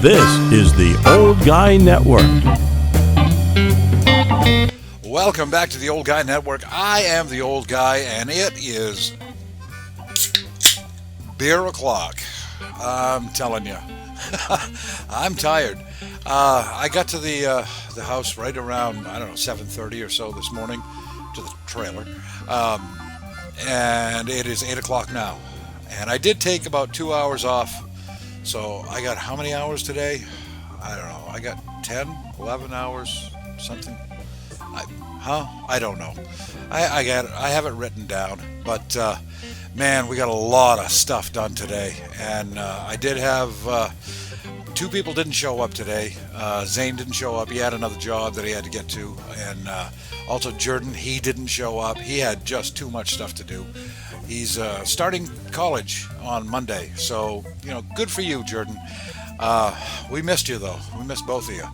This is the Old Guy Network. Welcome back to the Old Guy Network. I am the Old Guy, and it is beer o'clock. I'm telling you, I'm tired. I got to the house right around, 7:30 or so this morning, to the trailer, and it is 8 o'clock now. And I did take about 2 hours off, so I got how many hours today? I don't know. I got 10, 11 hours, something. I don't know. I have it written down, but man, we got a lot of stuff done today, and I did have two people didn't show up today. Zane didn't show up. He had another job that he had to get to, and also Jordan, he didn't show up. He had just too much stuff to do. He's starting college on Monday, so good for you, Jordan. We missed you though. We missed both of you.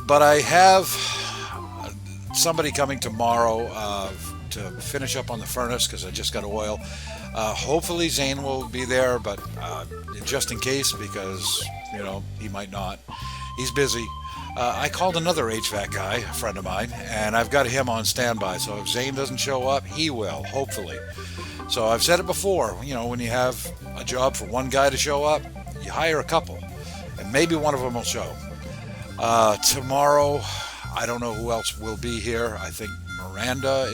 But I have somebody coming tomorrow to finish up on the furnace because I just got oil. Hopefully Zane will be there, but just in case, because he might not. He's busy. I called another HVAC guy, a friend of mine, and I've got him on standby. So if Zane doesn't show up, he will, hopefully. So I've said it before, when you have a job for one guy to show up, you hire a couple, and maybe one of them will show. Tomorrow, I don't know who else will be here. I think Miranda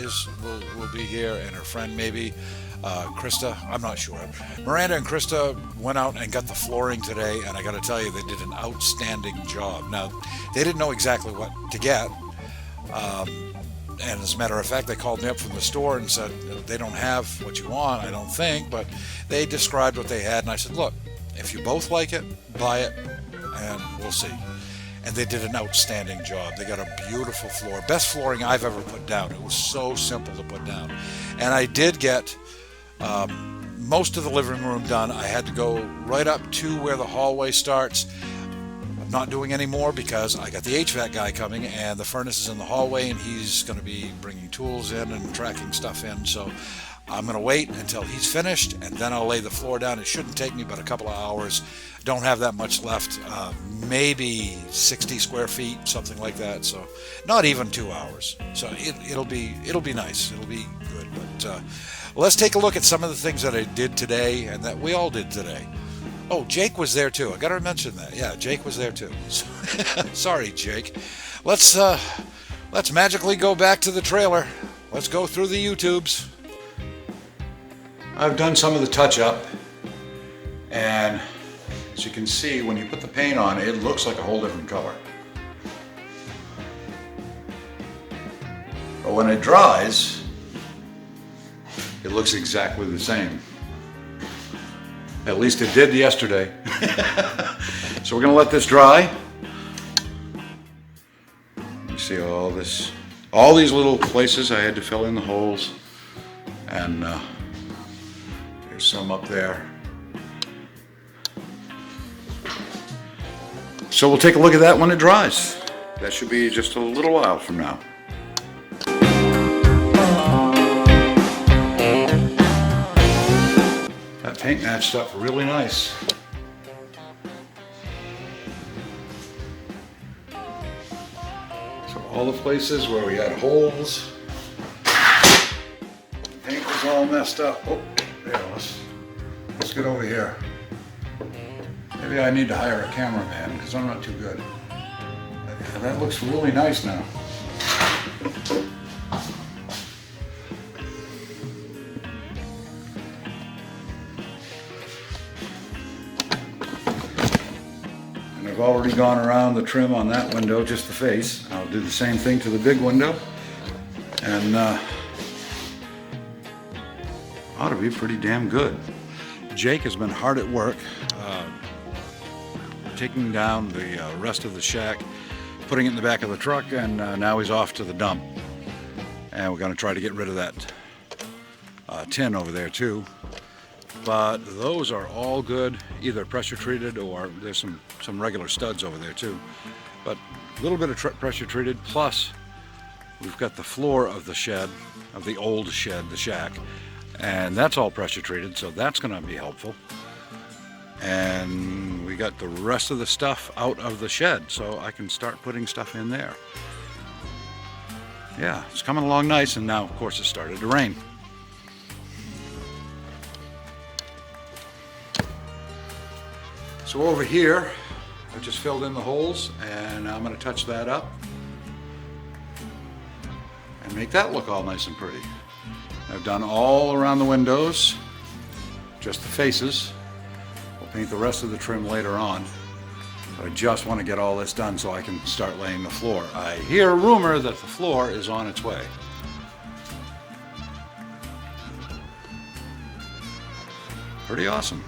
will be here, and her friend maybe. Krista, I'm not sure. Miranda and Krista went out and got the flooring today, and I got to tell you, they did an outstanding job. Now, they didn't know exactly what to get, and as a matter of fact, they called me up from the store and said, they don't have what you want, I don't think, but they described what they had, and I said, look, if you both like it, buy it, and we'll see. And they did an outstanding job. They got a beautiful floor, best flooring I've ever put down. It was so simple to put down. And I did get most of the living room done. I had to go right up to where the hallway starts. I'm not doing any more because I got the HVAC guy coming, and the furnace is in the hallway, and he's going to be bringing tools in and tracking stuff in. So I'm going to wait until he's finished, and then I'll lay the floor down. It shouldn't take me but a couple of hours. Don't have that much left, maybe 60 square feet, something like that. So not even 2 hours. So it'll be nice. It'll be good. But let's take a look at some of the things that I did today and that we all did today. Oh, Jake was there too. I got to mention that. Yeah, Jake was there too. Sorry, Jake. Let's magically go back to the trailer. Let's go through the YouTubes. I've done some of the touch-up, and as you can see, when you put the paint on, it looks like a whole different color. But when it dries, it looks exactly the same. At least it did yesterday. So we're going to let this dry. You see all these little places I had to fill in the holes, and there's some up there. So we'll take a look at that when it dries. That should be just a little while from now. That paint matched up really nice. So all the places where we had holes, the paint was all messed up. Oh, there, let's get over here. Maybe I need to hire a cameraman because I'm not too good. That looks really nice now. And I've already gone around the trim on that window, just the face. I'll do the same thing to the big window. And ought to be pretty damn good. Jake has been hard at work taking down the rest of the shack, putting it in the back of the truck, and now he's off to the dump. And we're going to try to get rid of that tin over there too. But those are all good, either pressure treated, or there's some regular studs over there too. But a little bit of pressure treated, plus we've got the floor of the shed, of the old shed, the shack, and that's all pressure treated, so that's going to be helpful. And we we got the rest of the stuff out of the shed, so I can start putting stuff in there. Yeah, it's coming along nice, and now of course it started to rain. So over here, I just filled in the holes, and I'm going to touch that up and make that look all nice and pretty. I've done all around the windows, just the faces. We'll paint the rest of the trim later on. But I just want to get all this done so I can start laying the floor. I hear a rumor that the floor is on its way. Pretty awesome.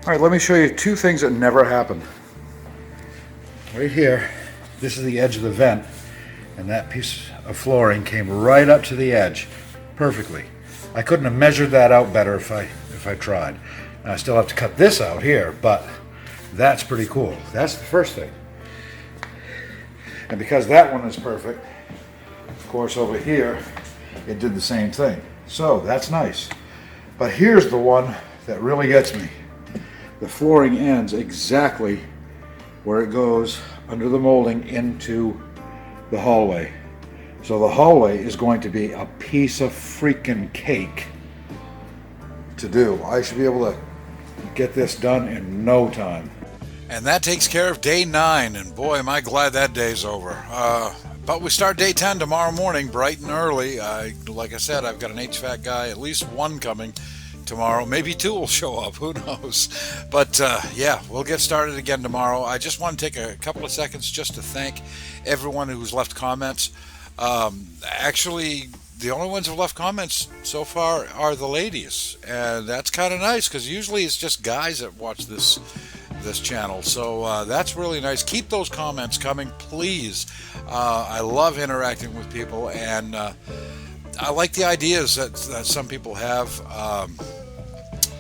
All right, let me show you two things that never happened. Right here, this is the edge of the vent, and that piece of flooring came right up to the edge perfectly. I couldn't have measured that out better if I tried. Now, I still have to cut this out here, but that's pretty cool. That's the first thing. And because that one is perfect, of course over here, it did the same thing. So that's nice. But here's the one that really gets me. The flooring ends exactly where it goes under the molding into the hallway. So the hallway is going to be a piece of freaking cake to do. I should be able to get this done in no time. And that takes care of day 9, and boy, am I glad that day's over. But we start day 10 tomorrow morning, bright and early. Like I said, I've got an HVAC guy, at least one coming tomorrow. Maybe 2 will show up, who knows. But yeah, we'll get started again tomorrow. I just want to take a couple of seconds just to thank everyone who's left comments. Actually, the only ones who've left comments so far are the ladies, and that's kind of nice because usually it's just guys that watch this channel. So that's really nice. Keep those comments coming, please. I love interacting with people, and I like the ideas that some people have.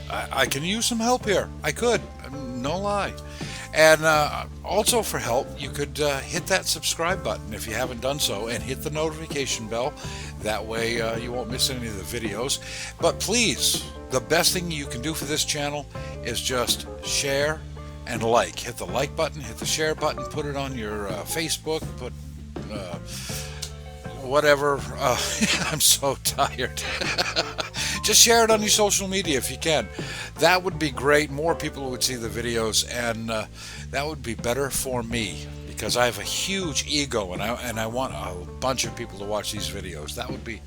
I can use some help here. I could, no lie. And also for help, you could hit that subscribe button if you haven't done so, and hit the notification bell. That way you won't miss any of the videos. But please, the best thing you can do for this channel is just share and like. Hit the like button, hit the share button, put it on your Facebook, put whatever. I'm so tired. Just share it on your social media if you can. That would be great. More people would see the videos, and that would be better for me, because I have a huge ego, and I want a bunch of people to watch these videos. That would be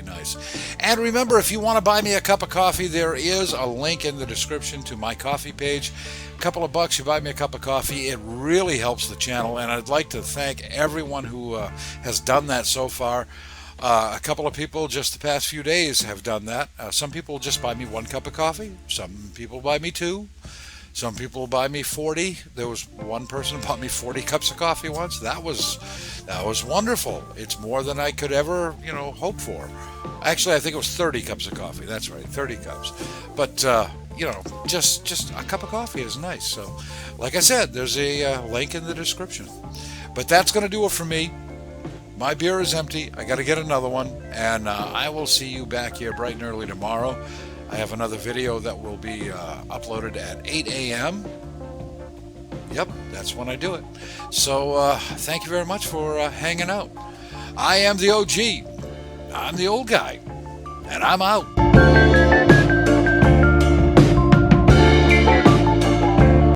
nice. And remember, if you want to buy me a cup of coffee, there is a link in the description to my coffee page. A couple of bucks, you buy me a cup of coffee. It really helps the channel, and I'd like to thank everyone who has done that so far. A couple of people just the past few days have done that. Some people just buy me 1 cup of coffee. Some people buy me 2. Some people buy me 40. There was one person who bought me 40 cups of coffee once. That was wonderful. It's more than I could ever, hope for. Actually, I think it was 30 cups of coffee. That's right, 30 cups. But just a cup of coffee is nice. So, like I said, there's a link in the description. But that's going to do it for me. My beer is empty. I got to get another one, and I will see you back here bright and early tomorrow. I have another video that will be uploaded at 8 a.m. Yep, that's when I do it. So thank you very much for hanging out. I am the OG. I'm the old guy, and I'm out.